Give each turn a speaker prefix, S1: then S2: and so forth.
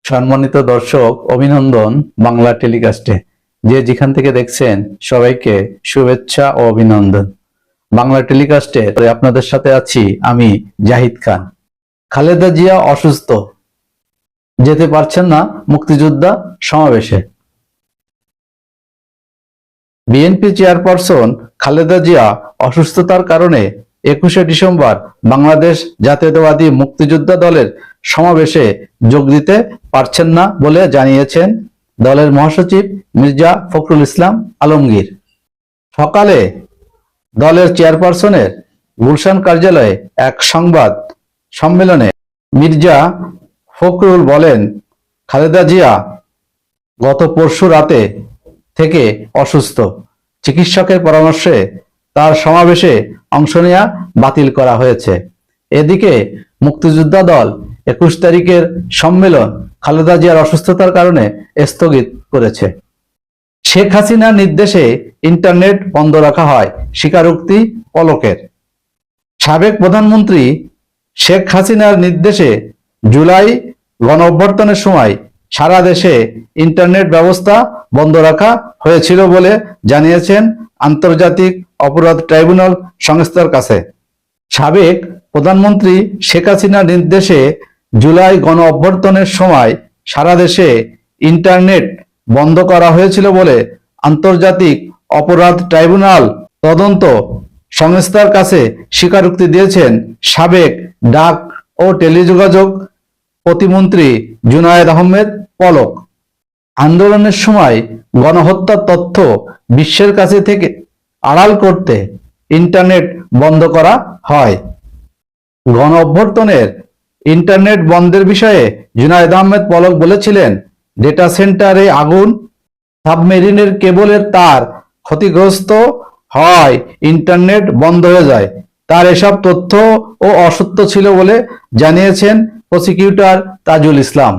S1: সম্মানিত দর্শক, অভিনন্দন বাংলা টেলিকাস্টে। যে যেখান থেকে দেখছেন সবাইকে শুভেচ্ছা ও অভিনন্দন। বাংলা টেলিকাস্টে আপনাদের সাথে আছি আমি জাহিদ খান। খালেদা জিয়া অসুস্থ, যেতে পারছেন না মুক্তিযোদ্ধা সমাবেশে। বিএনপি চেয়ারপারসন খালেদা জিয়া অসুস্থতার কারণে 21শে ডিসেম্বর বাংলাদেশ জাতীয়তাবাদী মুক্তিযোদ্ধা দলের সমাবেশে যোগ দিতে পারছেন না বলে জানিয়েছেন দলের মহাসচিব মির্জা ফখরুল ইসলাম আলমগীর। সকালে দলের চেয়ারপারসনের গুলশান কার্যালয়ে এক সংবাদ সম্মেলনে মির্জা ফখরুল বলেন, খালেদা জিয়া গত পরশু রাতে থেকে অসুস্থ। চিকিৎসকের পরামর্শে তার সমাবেশে অংশ নেওয়া বাতিল করা হয়েছে। এদিকে মুক্তিযোদ্ধা দল 21 তারিখের সম্মেলন খালেদা জিয়ার অসুস্থতার কারণে স্থগিত করেছে। শেখ হাসিনার নির্দেশে ইন্টারনেট বন্ধ রাখা হয়, স্বীকারোক্তি পলকের। সাবেক প্রধানমন্ত্রী শেখ হাসিনার নির্দেশে জুলাই গণঅভ্যুত্থানের সময় সারা দেশে ইন্টারনেট ব্যবস্থা বন্ধ রাখা হয়েছিল বলে জানিয়েছেন আন্তর্জাতিক অপরাধ ট্রাইব্যুনাল সংস্থার কাছে। সাবেক প্রধানমন্ত্রী শেখ হাসিনার নির্দেশে জুলাই গণঅভ্যুত্থানের সময় সারা দেশে ইন্টারনেট বন্ধ করা হয়েছিল বলে আন্তর্জাতিক অপরাধ ট্রাইব্যুনাল তদন্ত সংস্থার কাছে স্বীকারোক্তি দিয়েছেন সাবেক ডাক ও টেলিযোগাযোগ প্রতিমন্ত্রী জুনায়েদ আহমেদ পলক। আন্দোলনের সময় গণহত্যার তথ্য বিশ্বের কাছে থেকে আড়াল করতে ইন্টারনেট বন্ধ করা হয়। গণঅভ্যুত্থানের ইন্টারনেট বন্ধের বিষয়ে জুনায়েদ আহমেদ পলক বলেছিলেন, ডেটা সেন্টারে আগুন, সাবমেরিনের কেবলের তার ক্ষতিগ্রস্ত হয়, ইন্টারনেট বন্ধ হয়ে যায়। তার এসব তথ্য ও অসত্য ছিল বলে জানিয়েছেন প্রসিকিউটর তাজুল ইসলাম।